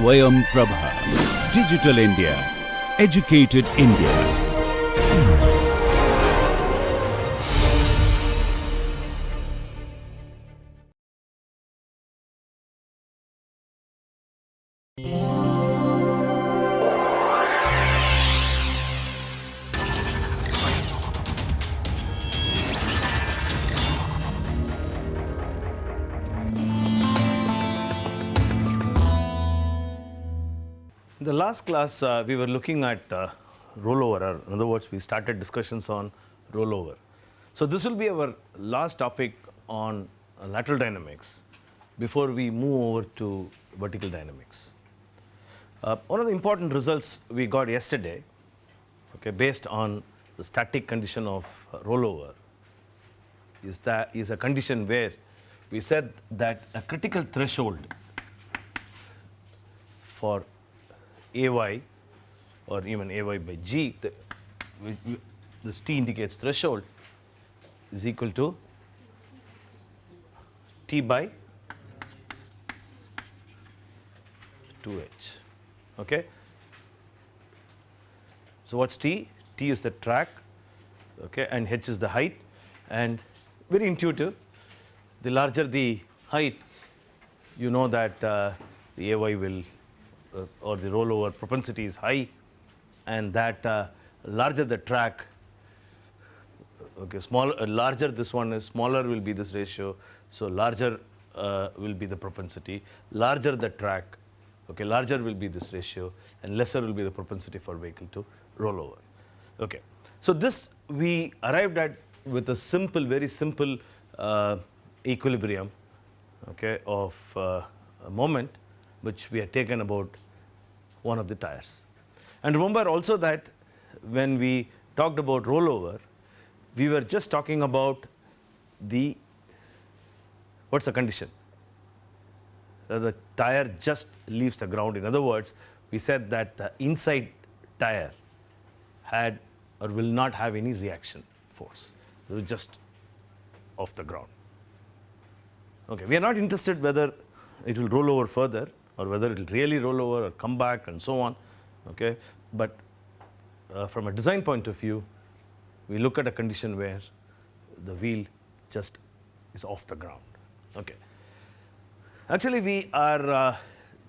Swayam Prabha. Digital India. Educated India. In the last class, we were looking at rollover, or in other words, we started discussions on rollover. So this will be our last topic on lateral dynamics before we move over to vertical dynamics. One of the important results we got yesterday, okay, based on the static condition of rollover, is a condition where we said that a critical threshold for AY or even AY by G, this T indicates threshold, is equal to T by 2H. Okay? So what's T? T is the track, okay, and H is the height, and very intuitive. The larger the height, you know that the AY will or the rollover propensity is high, and that larger the track, okay, larger this one is, smaller will be this ratio, so larger will be the propensity, larger the track, okay, larger will be this ratio, and lesser will be the propensity for vehicle to rollover. Okay, so this we arrived at with a simple, very simple equilibrium, okay, of a moment which we had taken about one of the tires. And remember also that when we talked about rollover, we were just talking about the, what's the condition? That the tire just leaves the ground. In other words, we said that the inside tire had or will not have any reaction force. It was just off the ground. Okay, we are not interested whether it will roll over further or whether it will really roll over or come back and so on. Okay, but from a design point of view, we look at a condition where the wheel just is off the ground. Okay. Actually, we are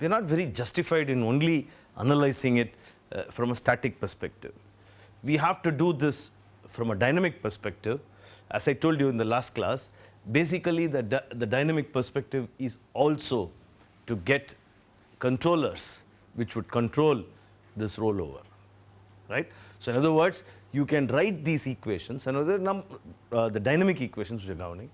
not very justified in only analyzing it from a static perspective. We have to do this from a dynamic perspective. As I told you in the last class, basically the dynamic perspective is also to get controllers which would control this rollover, right? So in other words, you can write these equations, and the dynamic equations which are governing,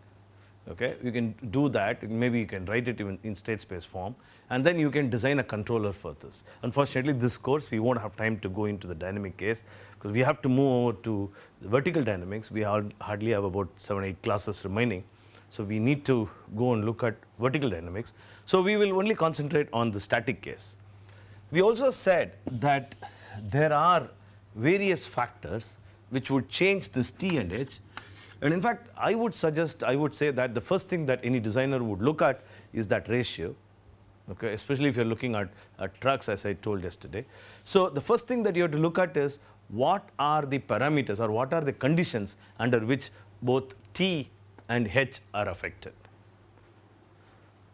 okay, you can do that. Maybe you can write it even in state space form, and then you can design a controller for this. Unfortunately, this course we won't have time to go into the dynamic case because we have to move over to the vertical dynamics. We hardly have about 7-8 classes remaining. So we need to go and look at vertical dynamics. So we will only concentrate on the static case. We also said that there are various factors which would change this T and H. And in fact, I would say that the first thing that any designer would look at is that ratio, okay, especially if you're looking at trucks, as I told yesterday. So the first thing that you have to look at is what are the parameters or what are the conditions under which both T and H are affected.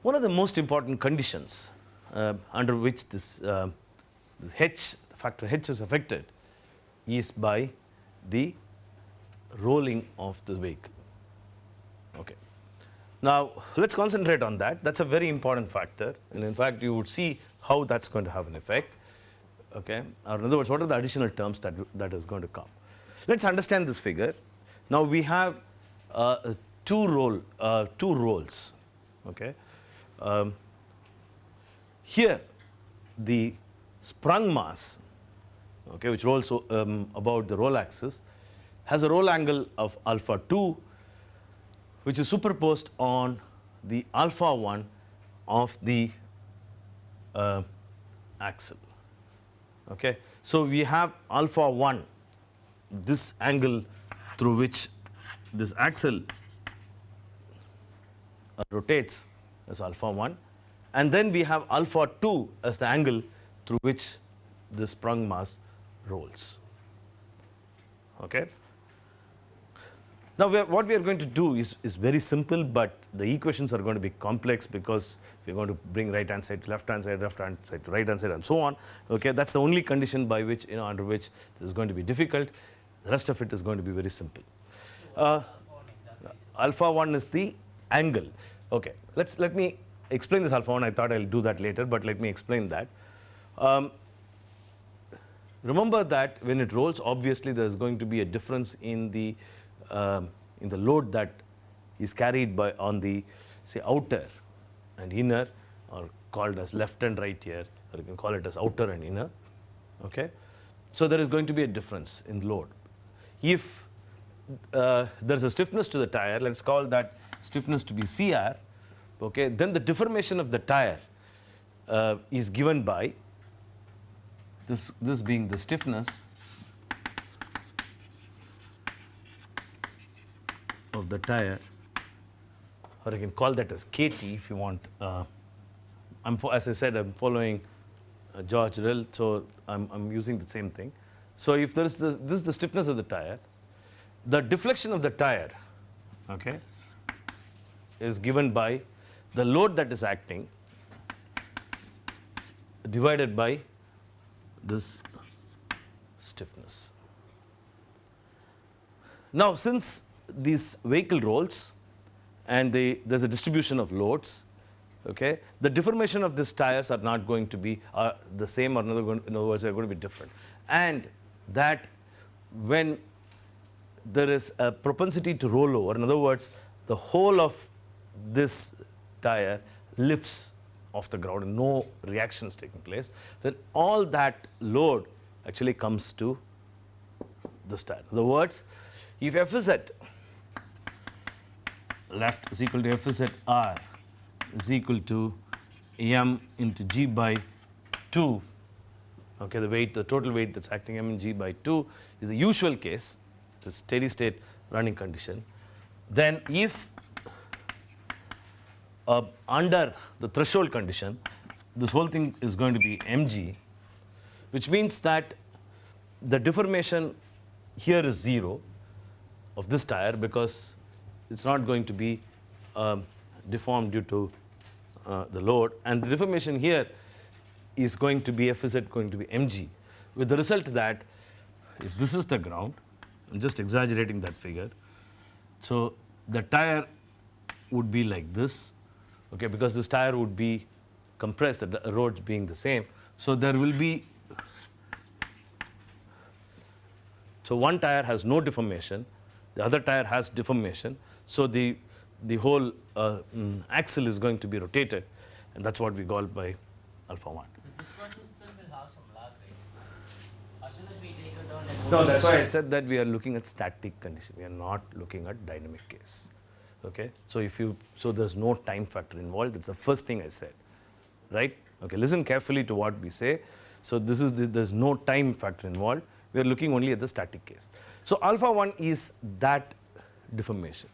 One of the most important conditions under which this factor H is affected is by the rolling of the vehicle. Okay. Now let's concentrate on that. That's a very important factor, and in fact you would see how that's going to have an effect. Okay. Or in other words, what are the additional terms that is going to come? Let's understand this figure. Now we have two rolls. Okay. Here the sprung mass, okay, which rolls about the roll axis, has a roll angle of alpha 2, which is superposed on the alpha 1 of the axle. Okay. So we have alpha 1, this angle through which this axle rotates as alpha 1, And then we have alpha 2 as the angle through which the sprung mass rolls. Okay. Now, what we are going to do is very simple, but the equations are going to be complex because we are going to bring right hand side to left hand side to right hand side, and so on. Okay, that's the only condition by which, under which this is going to be difficult. The rest of it is going to be very simple. Alpha 1 is the angle. Okay, let me explain this alpha 1. I thought I'll do that later, but let me explain that. Remember that when it rolls, obviously there is going to be a difference in the load that is carried by on the, say, outer and inner, or called as left and right here, or you can call it as outer and inner. Okay, so there is going to be a difference in load. If there's a stiffness to the tire, let's call that stiffness to be CR. Okay, then the deformation of the tire is given by this being the stiffness of the tire, or you can call that as KT if you want. As I said, I'm following George Rill, so I'm using the same thing. So if there is this is the stiffness of the tire, the deflection of the tire, okay, is given by the load that is acting divided by this stiffness. Now, since these vehicle rolls and there's a distribution of loads, okay, the deformation of these tires are not going to be the same, or in other words, they're going to be different. And that when there is a propensity to roll over, in other words, the whole of this tire lifts off the ground and no reaction is taking place, then all that load actually comes to this tire. In other words, if F is at left is equal to F is at R is equal to M into G by 2, okay, the total weight that's acting M and G by 2 is the usual case, the steady state running condition. Then if under the threshold condition, this whole thing is going to be mg, which means that the deformation here is 0 of this tire, because it's not going to be deformed due to the load, and the deformation here is going to be Fz going to be mg, with the result that if this is the ground, I'm just exaggerating that figure, so the tire would be like this, okay, because this tire would be compressed, the roads being the same. So there will be, so one tire has no deformation, the other tire has deformation, so the whole axle is going to be rotated, and that's what we call by alpha 1. This process still will have some lag, right? As soon as we take it down and No, that's why I said that we are looking at static condition. We are not looking at dynamic case. Okay, so there's no time factor involved. That's the first thing I said, right? Okay, listen carefully to what we say. So there's no time factor involved. We are looking only at the static case. So alpha 1 is that deformation.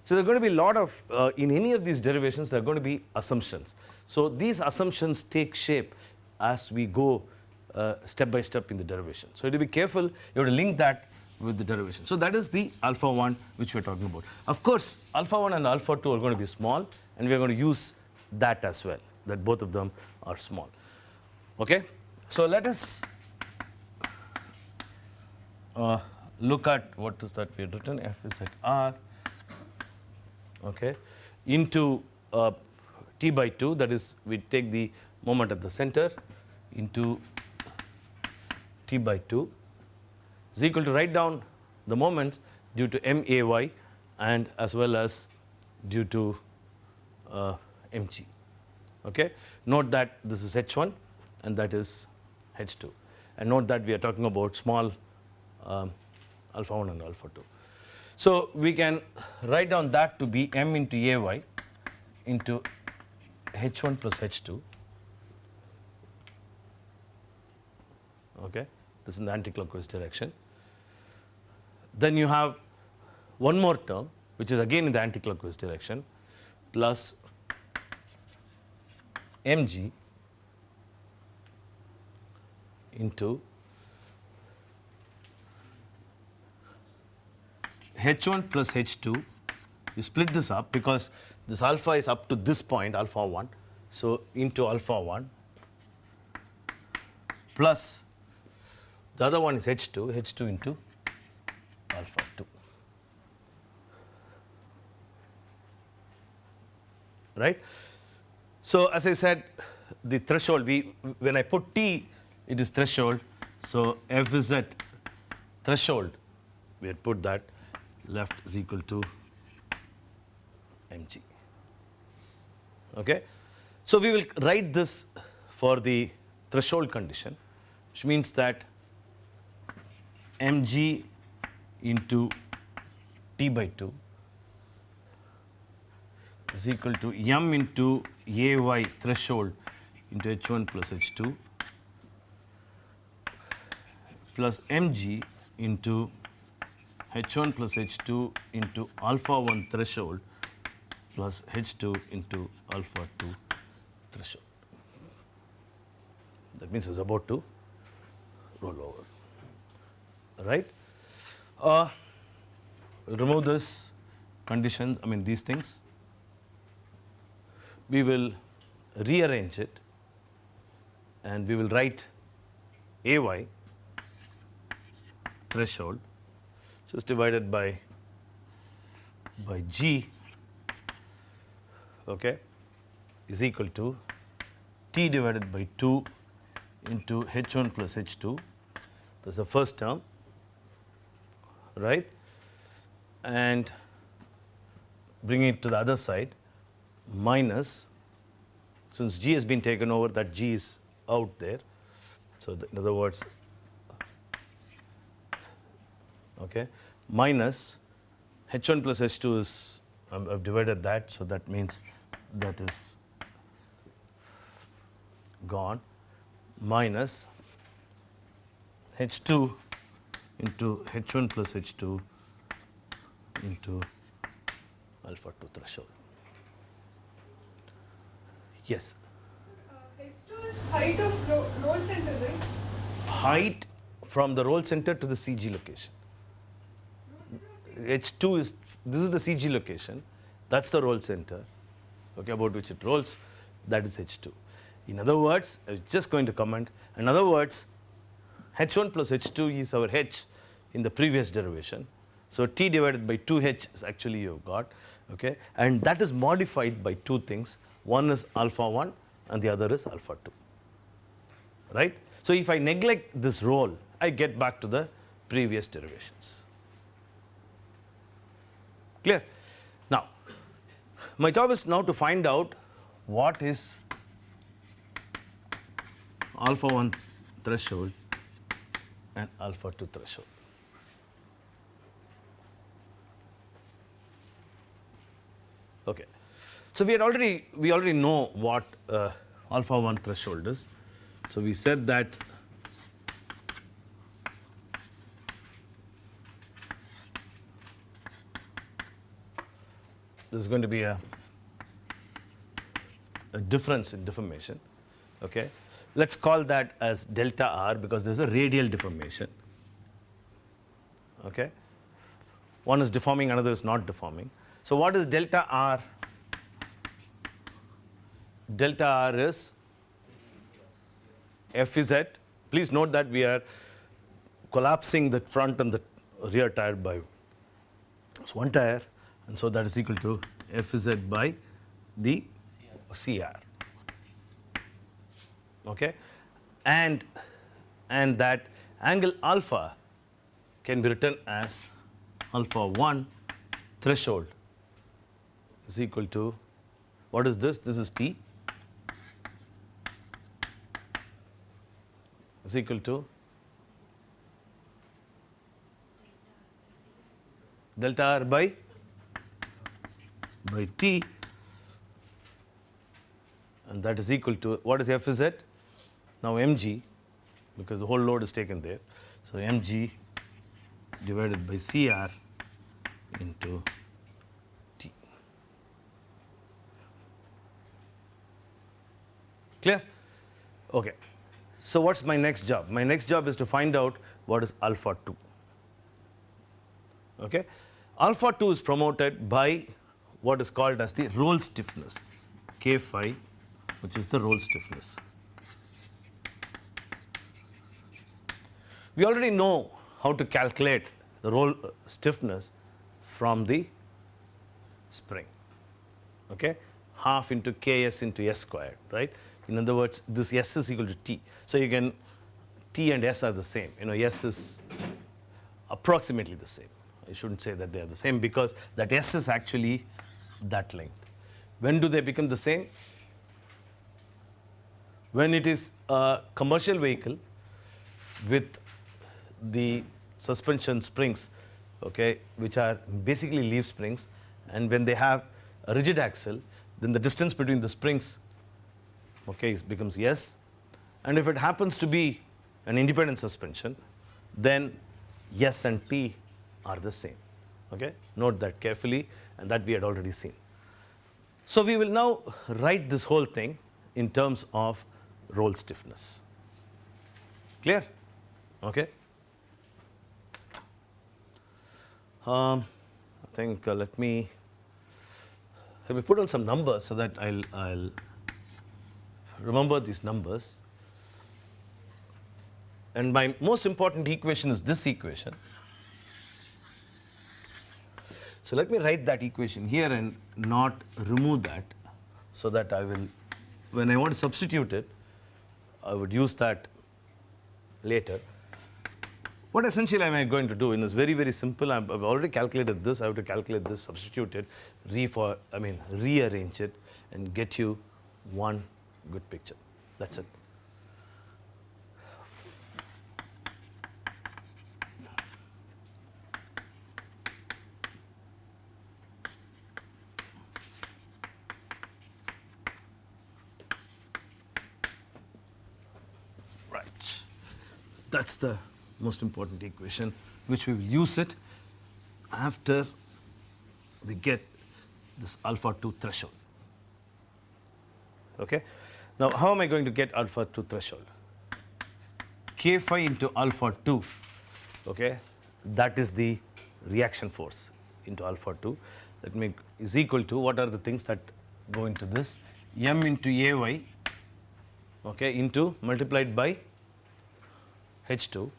So there are going to be a lot of, in any of these derivations, there are going to be assumptions. So these assumptions take shape as we go step by step in the derivation. So you have to be careful, you have to link that with the derivation. So that is the alpha 1 which we are talking about. Of course, alpha 1 and alpha 2 are going to be small, and we are going to use that as well, that both of them are small. Okay? So let us look at what is that we had written. F is at R, okay, into T by 2, that is, we take the moment at the center, into T by 2 is equal to write down the moments due to MAY and as well as due to mg. Okay? Note that this is H1 and that is H2. And note that we are talking about small alpha 1 and alpha 2. So we can write down that to be M into AY into H1 plus H2. Okay? This is in the anticlockwise direction. Then you have one more term, which is again in the anticlockwise direction, plus mg into h1 plus h2. You split this up because this alpha is up to this point, alpha 1. So into alpha 1 plus the other one is h2 into alpha 2. Right? So as I said, the threshold, when I put t, it is threshold. So f is at threshold. We had put that left is equal to mg. Okay? So we will write this for the threshold condition, which means that mg into t by 2 is equal to m into ay threshold into h1 plus h2 plus mg into h1 plus h2 into alpha 1 threshold plus h2 into alpha 2 threshold. That means it's about to roll over. Right? We'll remove this conditions, these things. We will rearrange it and we will write ay threshold, so it's divided by g, okay, is equal to t divided by 2 into h1 plus h2. That's the first term, right? And bring it to the other side, minus, since g has been taken over, that g is out there. So in other words, okay, minus h1 plus h2 is, I've divided that, so that means that is gone, minus h2 into h1 plus h2 into alpha 2 threshold. Yes? H2 is height of roll center, right? Height from the roll center to the CG location. H2 is, this is the CG location, that's the roll center, okay, about which it rolls, that is H2. In other words, I was just going to comment, in other words, H1 plus H2 is our H in the previous derivation. So T divided by 2H is actually you've got, okay, and that is modified by two things. One is alpha 1 and the other is alpha 2, right? So if I neglect this roll, I get back to the previous derivations. Clear? Now, my job is now to find out what is alpha 1 threshold and alpha 2 threshold. Okay. So we already know what alpha 1 threshold is. So we said that there's going to be a difference in deformation. Okay. Let's call that as delta R because there's a radial deformation. Okay. One is deforming, another is not deforming. So what is delta R? Delta R is Fz. Please note that we are collapsing the front and the rear tire by one tire, and so that is equal to Fz by the CR. Okay, and that angle alpha can be written as alpha 1 threshold is equal to, what is this? This is T is equal to delta R by T, and that is equal to, what is Fz? Now mg, because the whole load is taken there. So mg divided by CR into T. Clear? Okay. So what's my next job? My next job is to find out what is alpha 2. Okay? Alpha 2 is promoted by what is called as the roll stiffness, K phi, which is the roll stiffness. We already know how to calculate the roll stiffness from the spring. Okay? Half into Ks into S squared, right? In other words, this S is equal to T. So you can, T and S are the same. S is approximately the same. I shouldn't say that they are the same because that S is actually that length. When do they become the same? When it is a commercial vehicle with the suspension springs, okay, which are basically leaf springs, and when they have a rigid axle, then the distance between the springs, okay, becomes S. And if it happens to be an independent suspension, then S and T are the same. Okay? Note that carefully, and that we had already seen. So we will now write this whole thing in terms of roll stiffness. Clear? Okay? I think let me put on some numbers so that I'll remember these numbers. And my most important equation is this equation. So let me write that equation here and not remove that, so that I will, when I want to substitute it, I would use that later. What essentially am I going to do? And it's very, very simple. I've already calculated this. I have to calculate this, substitute it, rearrange it, and get you one good picture. That's it. Right. That's the most important equation, which we will use it after we get this alpha 2 threshold. Okay? Now, how am I going to get alpha 2 threshold? K phi into alpha 2, okay? That is the reaction force into alpha 2. That is equal to, what are the things that go into this? M into Ay, okay, into multiplied by H2.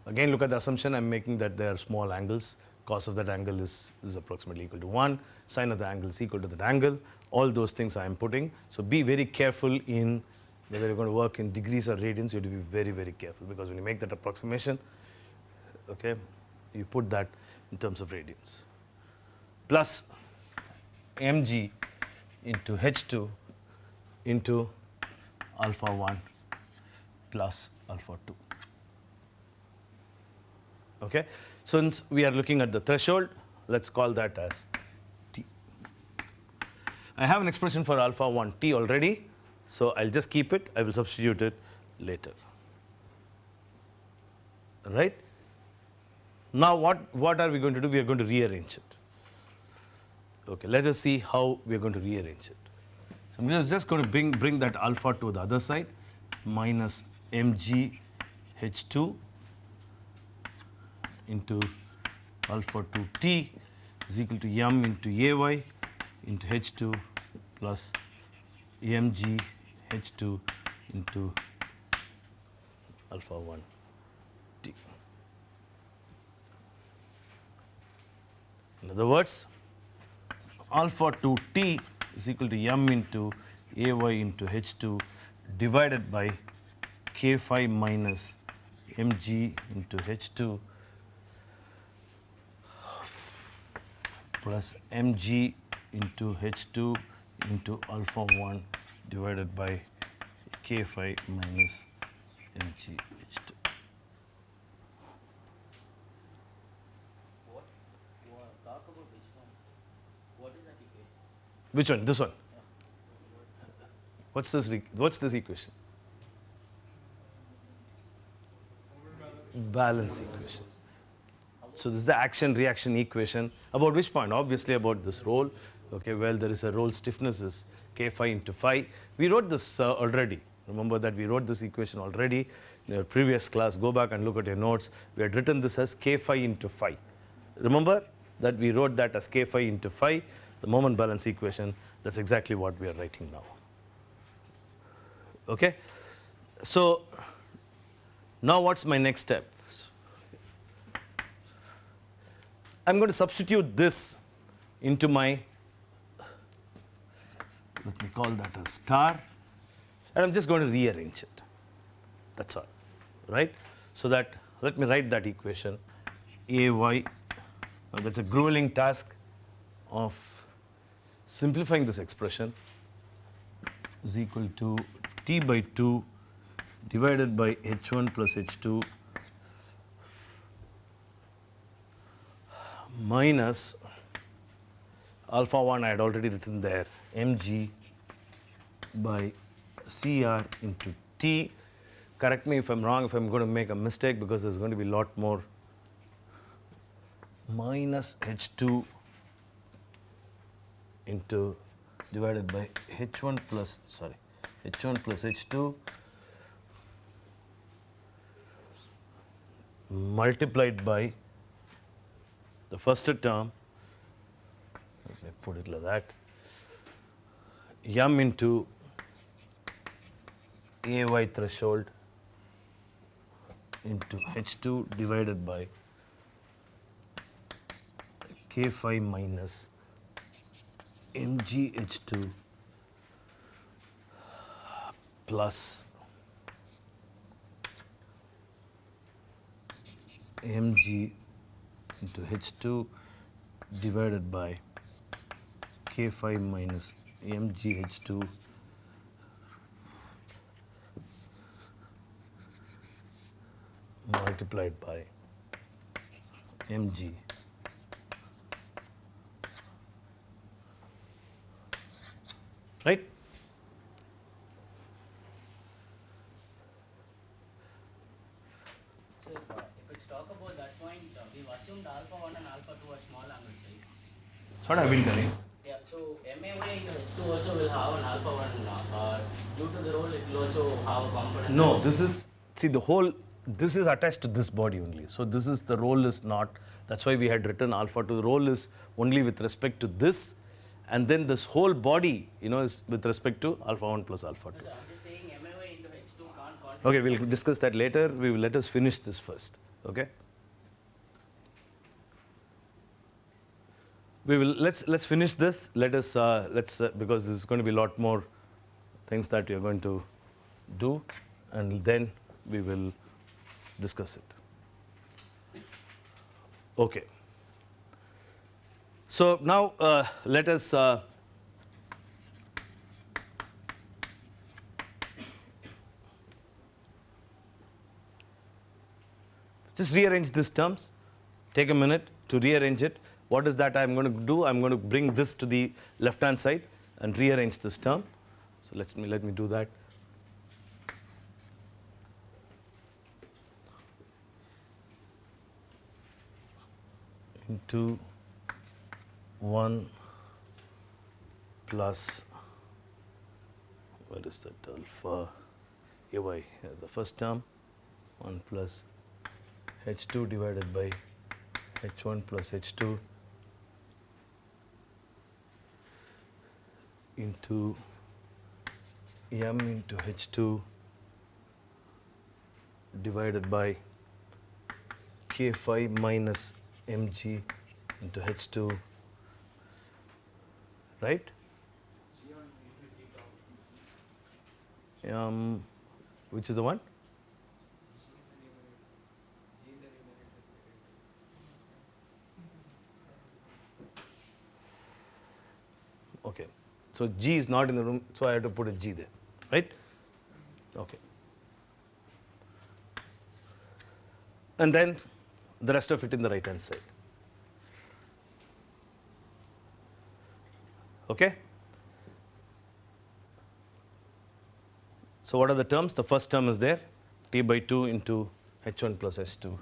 Again, look at the assumption I'm making that they are small angles. Cos of that angle is approximately equal to 1. Sine of the angle is equal to that angle. All those things I am putting. So be very careful in whether you're going to work in degrees or radians. You have to be very, very careful, because when you make that approximation, okay, you put that in terms of radians. Plus mg into h2 into alpha 1 plus alpha 2. Okay? Since we are looking at the threshold, let's call that as T. I have an expression for alpha 1 T already, so I'll just keep it. I will substitute it later. Right? Now what are we going to do? We are going to rearrange it. Okay, let us see how we are going to rearrange it. So I'm just going to bring that alpha to the other side, minus mg h2 into alpha 2t is equal to m into ay into h2 plus mg h2 into alpha 1 t. In other words, alpha 2t is equal to m into ay into h2 divided by k phi minus mg into h2 plus mg into h2 into alpha 1 divided by k phi minus mg h2. Talk about which one? What is that equation? Which one? This one. What's this equation? Balance equation. So this is the action reaction equation. About which point? Obviously about this roll Okay, well, there is a roll stiffness is K phi into phi. We wrote this already. Remember that we wrote this equation already in your previous class. Go back and look at your notes. We had written this as K phi into phi. Remember that we wrote that as K phi into phi, the moment balance equation. That's exactly what we are writing now. Okay? So now what's my next step? I'm going to substitute this into my, let me call that a star, and I'm just going to rearrange it. That's all, right? So that, let me write that equation. AY, that's a grueling task of simplifying this expression, is equal to T by 2 divided by H1 plus H2 minus alpha 1 I had already written there, mg by CR into T. Correct me if I'm wrong, if I'm going to make a mistake, because there's going to be a lot more, minus H2 into divided by H1 plus, sorry, H1 plus H2 multiplied by the first term, let me put it like that, m into AY threshold into H2 divided by K phi minus mgh2 plus mg into H2 divided by K phi minus mgh2 multiplied by mg right. So if it's talk about that point, we've assumed alpha 1 and alpha 2 are small angles, right? That's what I've been telling. Yeah, so MAY into H2 also will have an alpha 1. Due to the role, it will also have a component. No, this is, see, the whole, this is attached to this body only. So this is, the role is not, that's why we had written alpha 2. The role is only with respect to this, and then this whole body, you know, is with respect to alpha 1 plus alpha 2. So I'm just saying MAY into H2 can't contribute. Okay, we'll discuss that later. We will, let us finish this first. Okay. We will, let's finish this. Let us because there's going to be a lot more things that we are going to do, and then we will discuss it. Okay. So now let us just rearrange these terms. Take a minute to rearrange it. What is that I'm going to do? I'm going to bring this to the left hand side and rearrange this term. So let me do that. Into 1 plus, what is that, alpha AY, the first term, 1 plus H2 divided by H1 plus H2 into m into H2 divided by K phi minus mg into H2, right? Which is the one? Okay. So G is not in the room, so I have to put a G there, right? Okay. And then the rest of it in the right hand side. Okay? So what are the terms? The first term is there, T by 2 into H1 plus S2.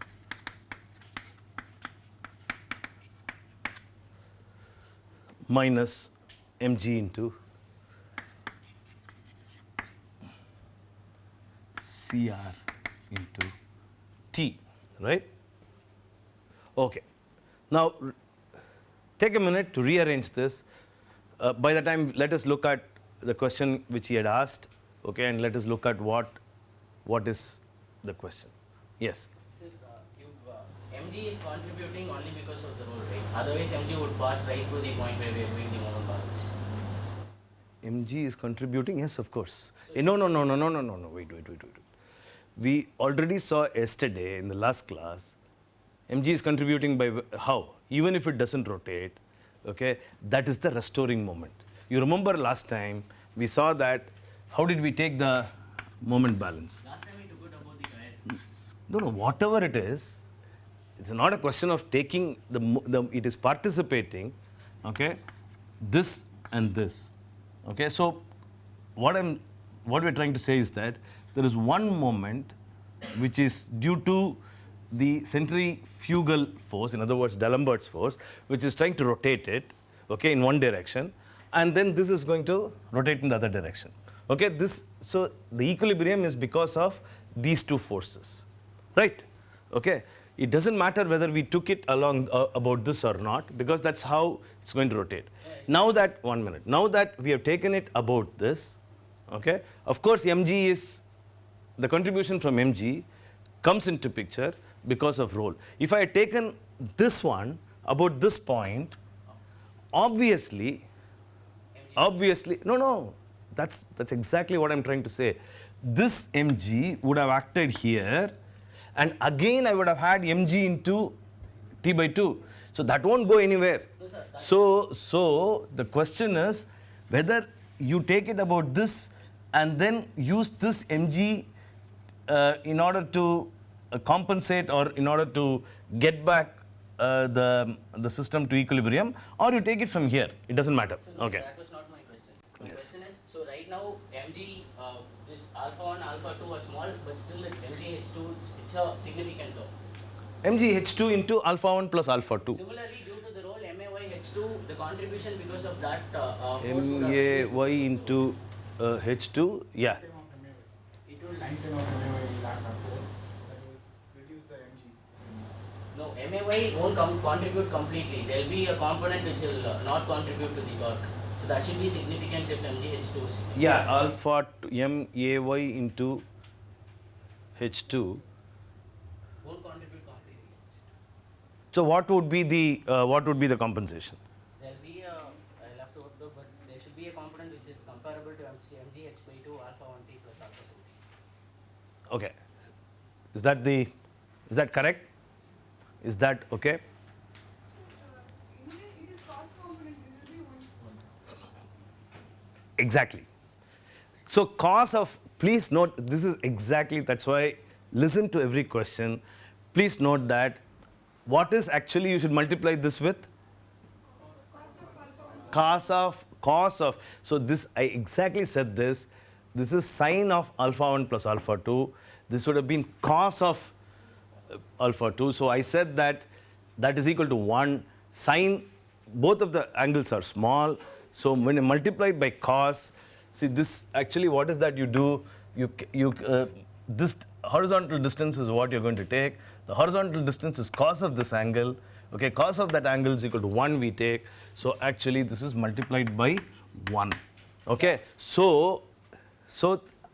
minus mg into CR into T, right? Okay. Now, take a minute to rearrange this. By the time, let us look at the question which he had asked, okay, and let us look at what is the question. Yes. Sir, mg is contributing only because of the roll, right? Otherwise, mg would pass right through the point where we are doing the moment balance. mg is contributing, yes, of course. No, wait. We already saw yesterday in the last class, mg is contributing by how? Even if it doesn't rotate, okay, that is the restoring moment. You remember last time we saw that, how did we take the moment balance? Last time we took it about the guide. No, whatever it is, it's not a question of taking it is participating, okay, this and this, okay. So what we're trying to say is that there is one moment which is due to the centrifugal force, in other words, D'Alembert's force, which is trying to rotate it, okay, in one direction, and then this is going to rotate in the other direction, okay. So the equilibrium is because of these two forces, right? Okay. It doesn't matter whether we took it along about this or not, because that's how it's going to rotate. Now that, 1 minute, now that we have taken it about this, okay, of course mg is, the contribution from mg comes into picture because of roll. If I had taken this one about this point, obviously, no, that's exactly what I'm trying to say. This mg would have acted here, and again I would have had mg into t by 2. So that won't go anywhere. No, sir, So the question is whether you take it about this and then use this mg in order to compensate, or in order to get back the system to equilibrium, or you take it from here. It doesn't matter. So no, Okay. that was not my question. My question is, so right now mg, this alpha 1, alpha 2 are small, but still at mgh2 it's a significant term. mgh2 into alpha 1 plus alpha 2. Similarly, due to the role MAYH2, the contribution because of that force would have MAY into H2, yeah. It will 910 of MAY will lack up there. That will reduce the mg. No, MAY won't contribute completely. There will be a component which will not contribute to the torque. So that should be significant if mgh2 is significant. Yeah, alpha MAY into H2. Won't contribute completely. So what would be the compensation? There will be a, I'll have to work out, but there should be a component which is comparable to mgh by 2 alpha 1t plus alpha 2t. Okay. Is that correct? Is that okay? It is cost component, it will be one. Exactly. So cos of, please note, this is exactly, that's why listen to every question. Please note that what is actually, you should multiply this with? Cos of, so this, I exactly said this. This is sine of alpha 1 plus alpha 2. This would have been cos of alpha 2. So I said that is equal to 1. Sine, both of the angles are small. So when you multiply by cos, see this actually, what is that you do? This horizontal distance is what you're going to take. The horizontal distance is cos of this angle. Okay, cos of that angle is equal to 1 we take. So actually this is multiplied by 1. Okay, so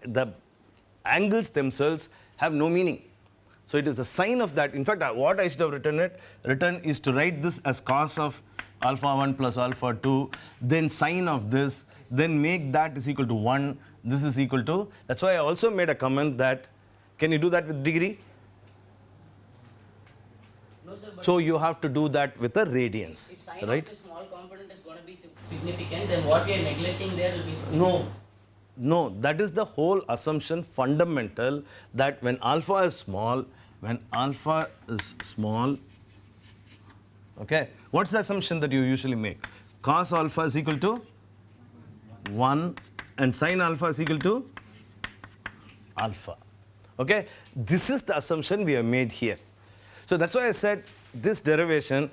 the angles themselves have no meaning. So it is the sine of that. In fact, what I should have written is to write this as cos of alpha 1 plus alpha 2, then sine of this, then make that is equal to 1. This is equal to, that's why I also made a comment that, can you do that with degree? No, sir, but So you have to do that with a radians, if sine right? of the small component is going to be significant, then what we are neglecting there will be significant. No, that is the whole assumption fundamental, that when alpha is small, okay, what's the assumption that you usually make? Cos alpha is equal to 1 and sin alpha is equal to alpha. Okay, this is the assumption we have made here. So that's why I said this derivation,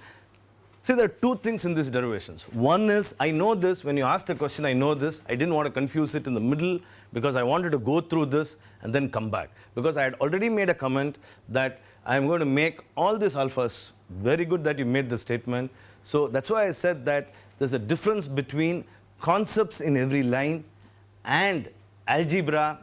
See, there are two things in these derivations. One is, I know this, when you ask the question, I know this. I didn't want to confuse it in the middle because I wanted to go through this and then come back. Because I had already made a comment that I'm going to make all these alphas. Very good that you made the statement. So that's why I said that there's a difference between concepts in every line and algebra,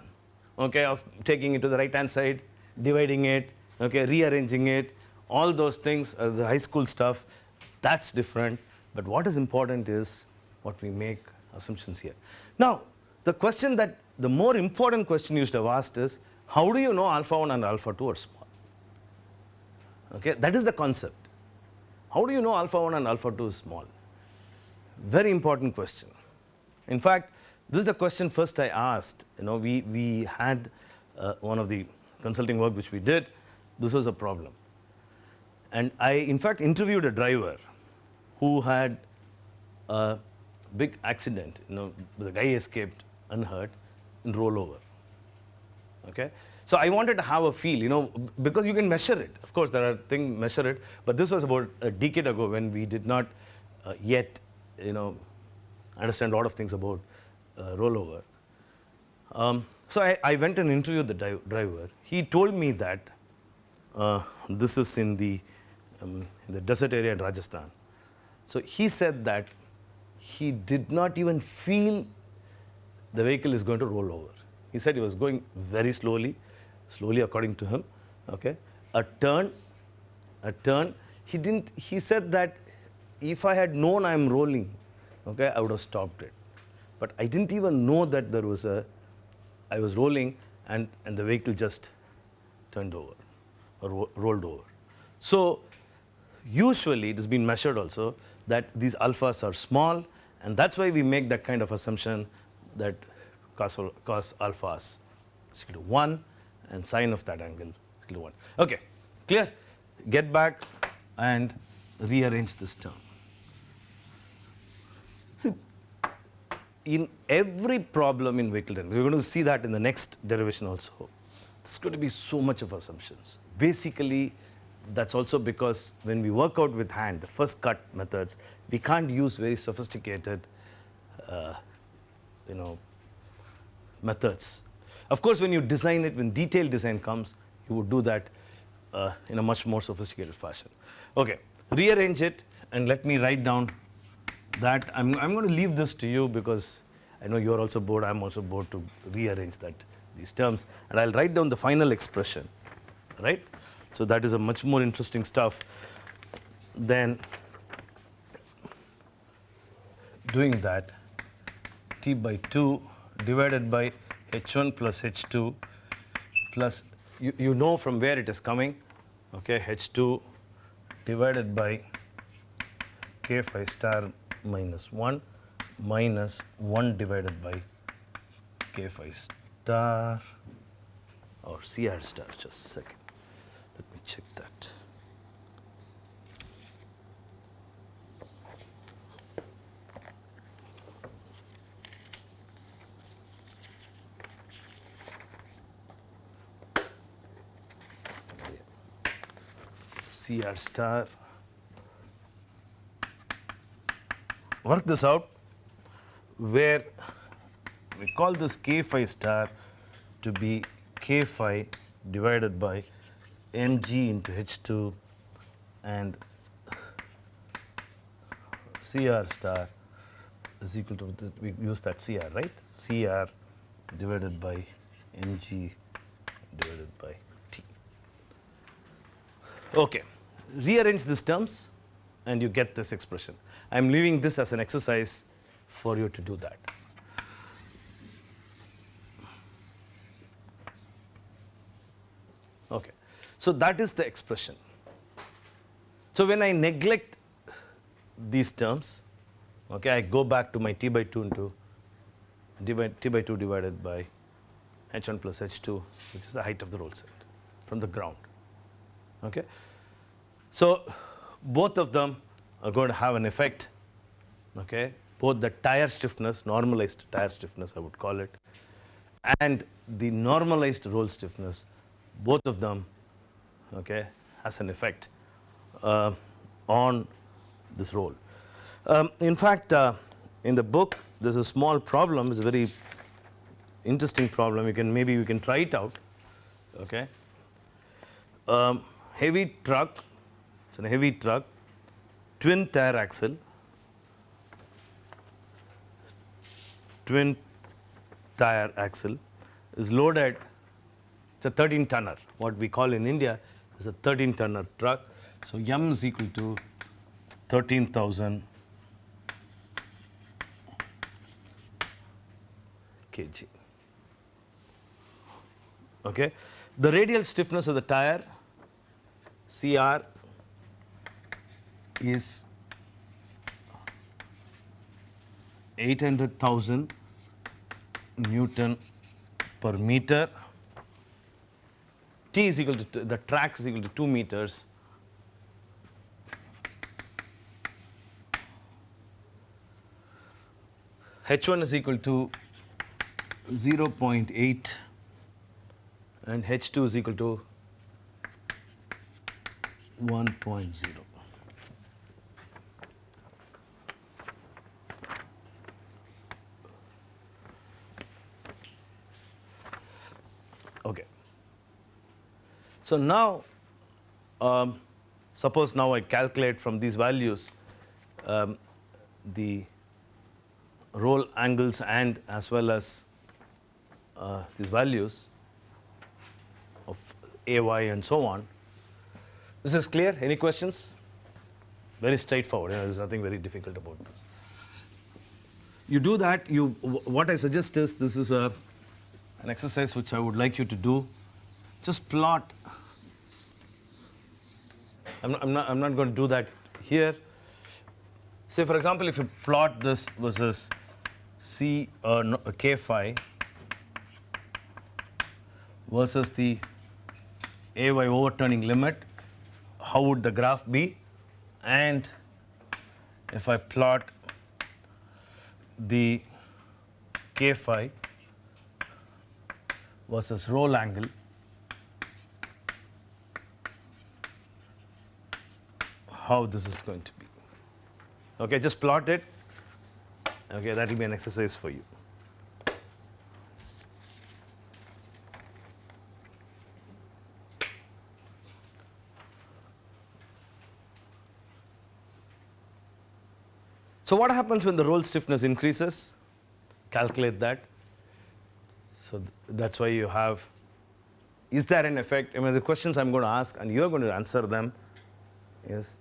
okay, of taking it to the right-hand side, dividing it, okay, rearranging it, all those things, the high school stuff. That's different, but what is important is what we make assumptions here. Now, the question that, the more important question you should have asked is, how do you know alpha 1 and alpha 2 are small? Okay, that is the concept. How do you know alpha 1 and alpha 2 is small? Very important question. In fact, this is the question first I asked. You know, we had one of the consulting work which we did. This was a problem. And I, in fact, interviewed a driver who had a big accident. You know, the guy escaped unhurt in rollover. Okay? So I wanted to have a feel, you know, because you can measure it. Of course, there are things measure it, but this was about a decade ago when we did not yet, you know, understand a lot of things about rollover. So I went and interviewed the driver. He told me that this is in the desert area in Rajasthan. So he said that he did not even feel the vehicle is going to roll over. He said he was going very slowly according to him. Okay, a turn. He said that if I had known I am rolling, okay, I would have stopped it. But I didn't even know that I was rolling and the vehicle just turned over or rolled over. So usually it has been measured also that these alphas are small, and that's why we make that kind of assumption that cos alphas is equal to 1 and sine of that angle is equal to 1. Okay, clear? Get back and rearrange this term. See, in every problem in vehicle dynamics, we're going to see that in the next derivation also. There's going to be so much of assumptions. Basically, that's also because when we work out with hand, the first cut methods, we can't use very sophisticated, you know, methods. Of course, when you design it, when detailed design comes, you would do that in a much more sophisticated fashion. Okay, rearrange it and let me write down that. I'm going to leave this to you because I know you're also bored, I'm also bored to rearrange these terms, and I'll write down the final expression, right? So that is a much more interesting stuff than doing that. T by 2 divided by h1 plus h2 plus, you know from where it is coming, okay, h2 divided by k phi star minus 1 minus 1 divided by k phi star or CR star. Just a second. Let me check that. CR star. Work this out, where we call this k phi star to be k phi divided by mg into h2 and CR star is equal to this, we use that CR, right? CR divided by mg divided by t. Okay, rearrange these terms and you get this expression. I'm leaving this as an exercise for you to do that. Okay, so that is the expression. So when I neglect these terms, okay, I go back to my t by 2 into t by 2 divided by h1 plus h2, which is the height of the roll set from the ground. Okay, so both of them are going to have an effect. Okay, both the tire stiffness, normalized tire stiffness I would call it, and the normalized roll stiffness, both of them, okay, has an effect on this roll. In fact, in the book, there's a small problem. It's a very interesting problem. Maybe we can try it out. Okay. Heavy truck. It's a heavy truck, twin tire axle, is loaded. It's a 13-tonner. What we call in India is a 13-tonner truck. So M is equal to 13,000 kg. Okay. The radial stiffness of the tire, CR, is 800,000 Newton per meter. T is equal to, the track is equal to 2 meters. H1 is equal to 0.8 and H2 is equal to 1.0. Okay. So now, suppose now I calculate from these values the roll angles and as well as these values of AY and so on. This is clear? Any questions? Very straightforward. There's nothing very difficult about this. You do that. What I suggest is this is an exercise which I would like you to do. Just plot. I'm not going to do that here. Say for example, if you plot this versus K phi versus the AY overturning limit, how would the graph be? And if I plot the K phi versus roll angle, how this is going to be. Okay, just plot it. Okay, that will be an exercise for you. So what happens when the roll stiffness increases? Calculate that. So that's why you have, is there an effect? I mean, the questions I'm going to ask and you're going to answer them is,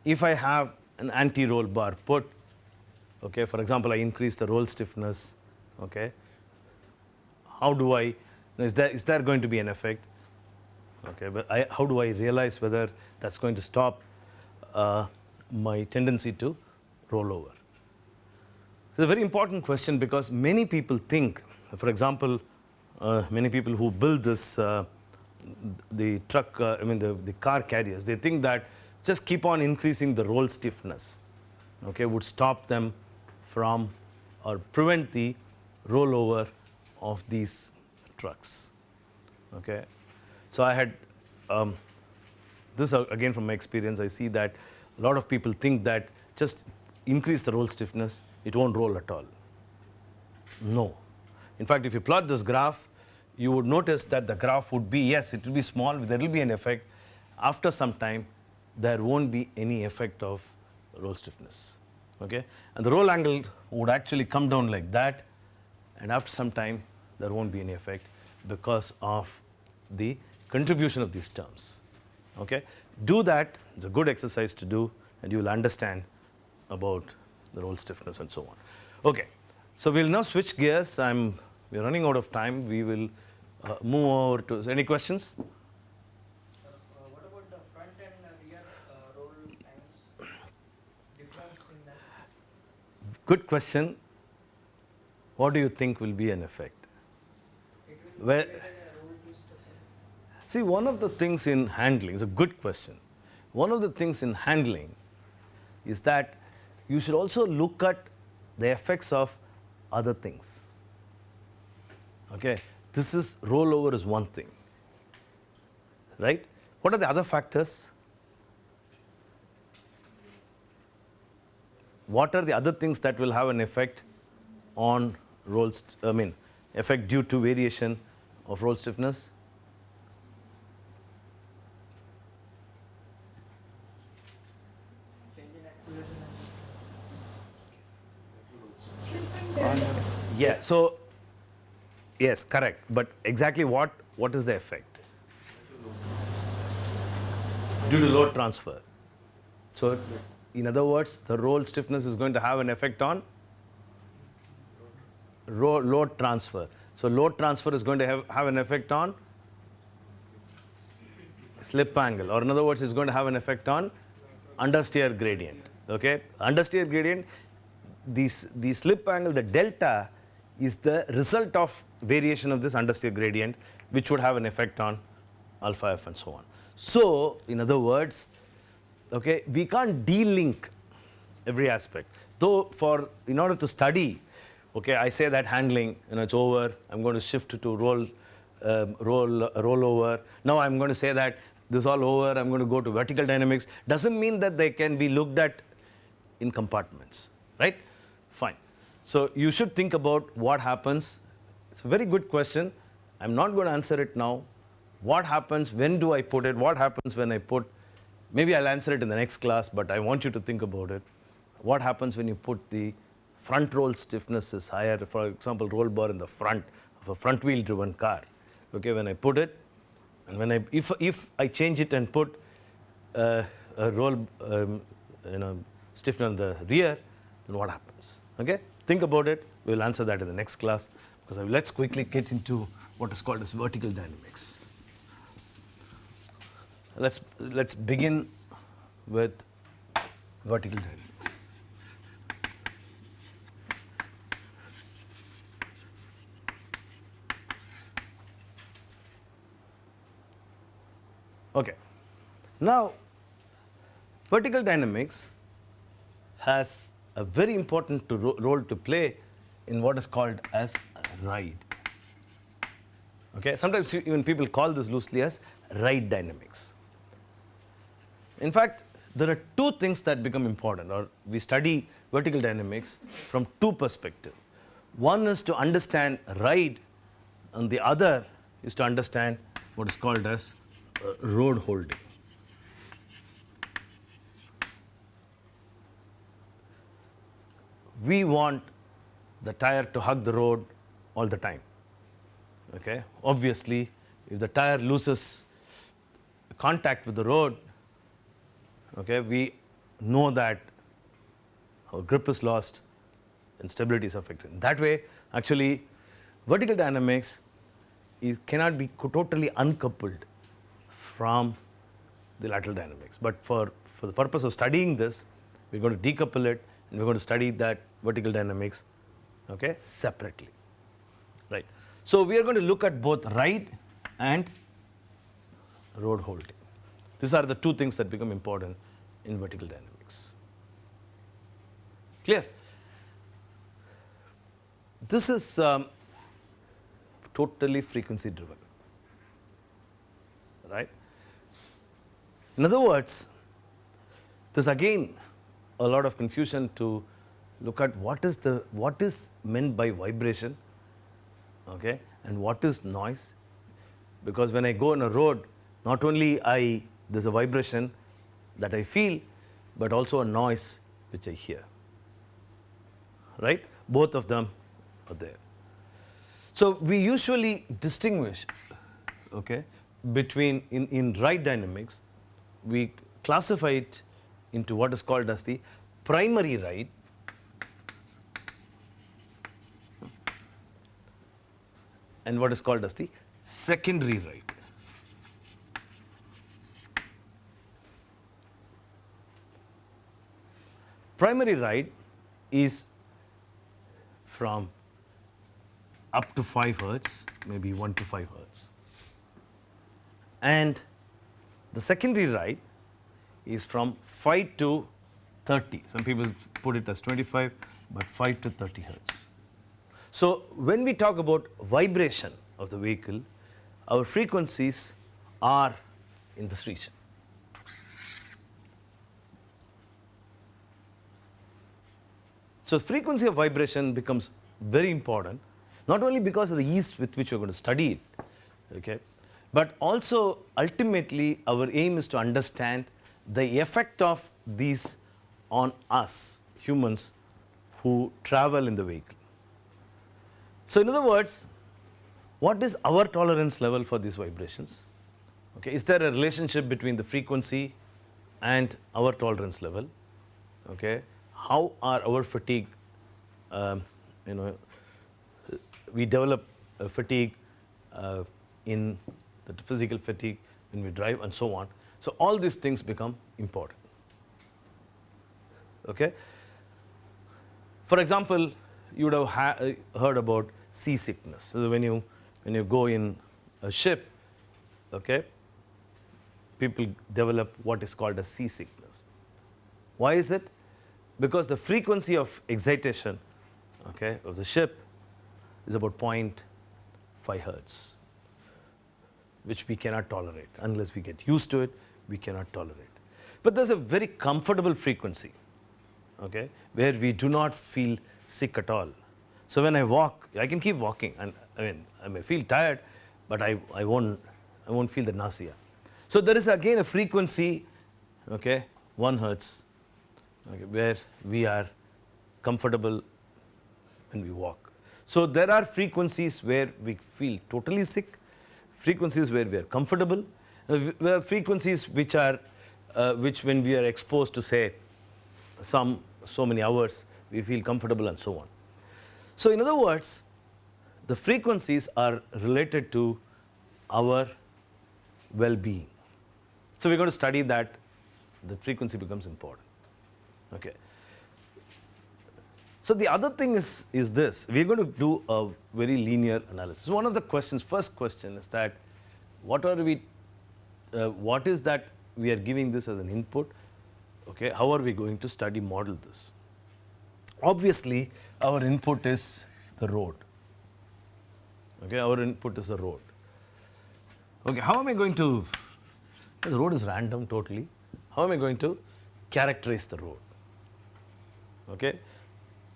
if I have an anti-roll bar put, okay, for example, I increase the roll stiffness, okay, how do I, is there going to be an effect? Okay, but how do I realize whether that's going to stop my tendency to roll over? It's a very important question because many people think, for example, many people who build this, the truck, the car carriers, they think that just keep on increasing the roll stiffness, okay, would stop them from or prevent the rollover of these trucks. Okay, so I had this again from my experience. I see that a lot of people think that just increase the roll stiffness, it won't roll at all. No. In fact, if you plot this graph, you would notice that the graph would be, yes, it will be small, there will be an effect. After some time, there won't be any effect of roll stiffness. Okay? And the roll angle would actually come down like that, and after some time, there won't be any effect because of the contribution of these terms. Okay? Do that. It's a good exercise to do, and you will understand about the roll stiffness and so on. Okay. So we'll now switch gears. We're running out of time. We will move over to any questions? Sir, what about the front and rear roll times? Difference in that? Good question. What do you think will be an effect? It will Where, be a roll twist effect. see, one of the things in handling, it's a good question. One of the things in handling is that you should also look at the effects of other things. Okay, this is rollover is one thing, right? What are the other factors? what are the other things that will have an effect on effect due to variation of roll stiffness? Change in acceleration Slip and delta. Yeah, so yes, correct. But exactly what is the effect? Due to load transfer. So in other words, the roll stiffness is going to have an effect on load transfer. So load transfer is going to have an effect on slip angle, or in other words, it's going to have an effect on understeer gradient. Okay, understeer gradient, the slip angle, the delta, is the result of variation of this understeer gradient, which would have an effect on alpha f and so on. So in other words, okay, we can't de-link every aspect. Though in order to study, okay, I say that handling, it's over. I'm going to shift to rollover. Now I'm going to say that this is all over. I'm going to go to vertical dynamics. Doesn't mean that they can be looked at in compartments, right? Fine. So you should think about what happens. It's a very good question. I'm not going to answer it now. What happens? When do I put it? What happens when I put? Maybe I'll answer it in the next class, but I want you to think about it. What happens when you put the front roll stiffness is higher, for example, roll bar in the front of a front wheel driven car. Okay, when I put it, and when if I change it and put a roll stiffener on the rear, then what happens? Okay, think about it. We'll answer that in the next class, because let's quickly get into what is called as vertical dynamics. Let's begin with vertical dynamics. Okay. Now, vertical dynamics has a very important role to play in what is called as ride. Okay. Sometimes even people call this loosely as ride dynamics. In fact, there are two things that become important, or we study vertical dynamics from two perspectives. One is to understand ride, and the other is to understand what is called as road holding. We want the tire to hug the road all the time. Okay? Obviously, if the tire loses contact with the road, okay, we know that our grip is lost and stability is affected. That way, actually, vertical dynamics cannot be totally uncoupled from the lateral dynamics. But for the purpose of studying this, we're going to decouple it, and we're going to study that vertical dynamics, okay, separately. Right. So we are going to look at both ride and road holding. These are the two things that become important in vertical dynamics. Clear? This is totally frequency driven. Right? In other words, there's again a lot of confusion to look at what is meant by vibration, okay, and what is noise. Because when I go on a road, not only there's a vibration that I feel, but also a noise which I hear. Right? Both of them are there. So we usually distinguish, okay, between in ride dynamics, we classify it into what is called as the primary ride and what is called as the secondary ride. Primary ride is from up to 5 hertz, maybe 1 to 5 hertz. And the secondary ride is from 5 to 30. Some people put it as 25, but 5 to 30 hertz. So when we talk about vibration of the vehicle, our frequencies are in this region. So frequency of vibration becomes very important, not only because of the ease with which we're going to study it, okay, but also ultimately our aim is to understand the effect of these on us, humans who travel in the vehicle. So in other words, what is our tolerance level for these vibrations? Okay, is there a relationship between the frequency and our tolerance level? Okay, how are our fatigue? You know, we develop fatigue in the physical fatigue when we drive and so on. So all these things become important. Okay. For example, you would have heard about seasickness. So when you go in a ship, okay, people develop what is called a seasickness. Why is it? Because the frequency of excitation, okay, of the ship is about 0.5 hertz, which we cannot tolerate. Unless we get used to it, we cannot tolerate. But there's a very comfortable frequency, okay, where we do not feel sick at all. So when I walk, I can keep walking, and I may feel tired, but I won't feel the nausea. So there is again a frequency, okay, 1 hertz, okay, where we are comfortable when we walk. So there are frequencies where we feel totally sick, frequencies where we are comfortable, there are frequencies which when we are exposed to, say, so many hours, we feel comfortable and so on. So in other words, the frequencies are related to our well-being. So we're going to study that. The frequency becomes important. Okay. So the other thing is this. We're going to do a very linear analysis. So one of the questions, first question is that what is that we are giving this as an input? Okay. How are we going to study model this? Obviously, our input is the road. Okay, our input is the road. Okay, how am I going to, the road is random totally. How am I going to characterize the road? Okay,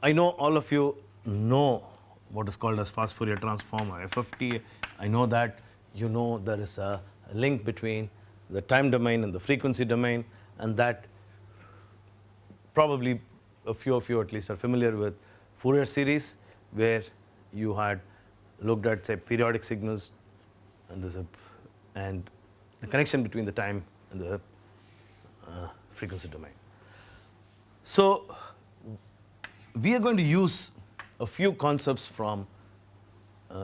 I know all of you know what is called as fast Fourier transform or FFT. I know that you know there is a link between the time domain and the frequency domain, and that probably a few of you at least are familiar with Fourier series, where you had looked at, say, periodic signals, and the connection between the time and the frequency domain. So we are going to use a few concepts from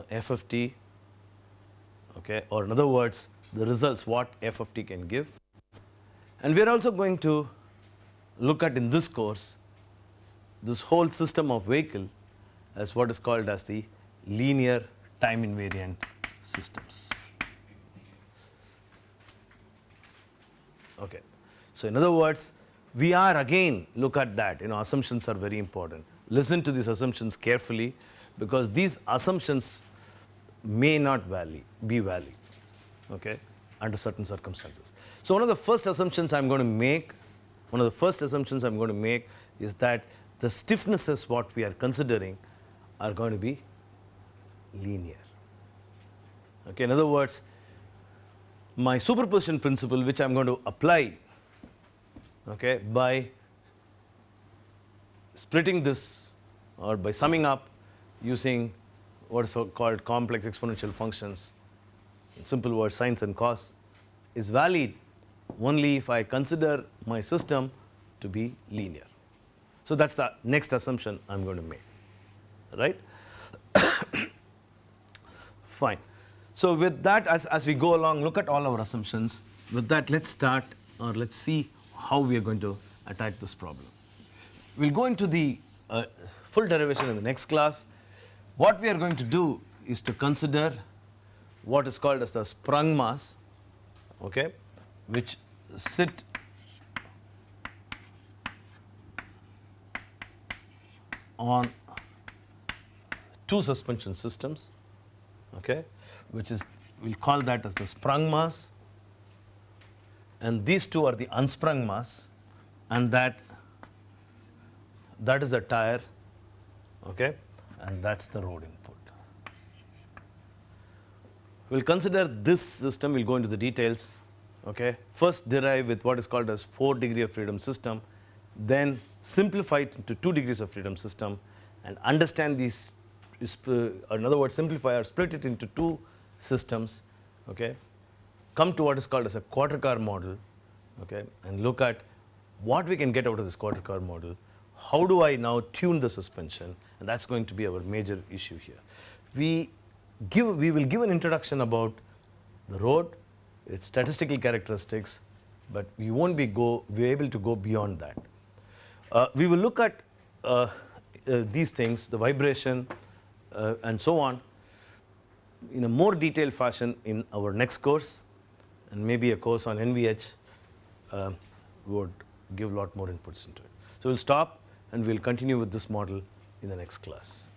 FFT, okay, or in other words, the results what FFT can give. And we are also going to look at in this course this whole system of vehicle as what is called as the linear time invariant systems. Okay. So in other words, we are again look at that. Assumptions are very important. Listen to these assumptions carefully, because these assumptions may not be valid, okay, under certain circumstances. So one of the first assumptions I'm going to make is that the stiffnesses what we are considering are going to be linear. Okay, in other words, my superposition principle, which I'm going to apply, okay, by splitting this or by summing up using what is called complex exponential functions, in simple words, sines and cos, is valid only if I consider my system to be linear. So that's the next assumption I'm going to make, right? Fine. So with that, as we go along, look at all our assumptions. With that, let's start, or let's see how we are going to attack this problem. We'll go into the full derivation in the next class. What we are going to do is to consider what is called as the sprung mass, okay, which sit on two suspension systems, okay, which is, we'll call that as the sprung mass, and these two are the unsprung mass, and that is the tire okay, and that's the road input. We'll consider this system, we'll go into the details, okay. First derive with what is called as 4 degree of freedom system, then simplify it into 2 degrees of freedom system and understand these, or in other words, simplify or split it into 2 systems, okay. Come to what is called as a quarter car model, okay, and look at what we can get out of this quarter car model. How do I now tune the suspension? And that's going to be our major issue here. We will give an introduction about the road, its statistical characteristics, but we won't be able to go beyond that. We will look at these things, the vibration and so on, in a more detailed fashion in our next course, and maybe a course on NVH would give a lot more inputs into it. So we'll stop and we'll continue with this model in the next class.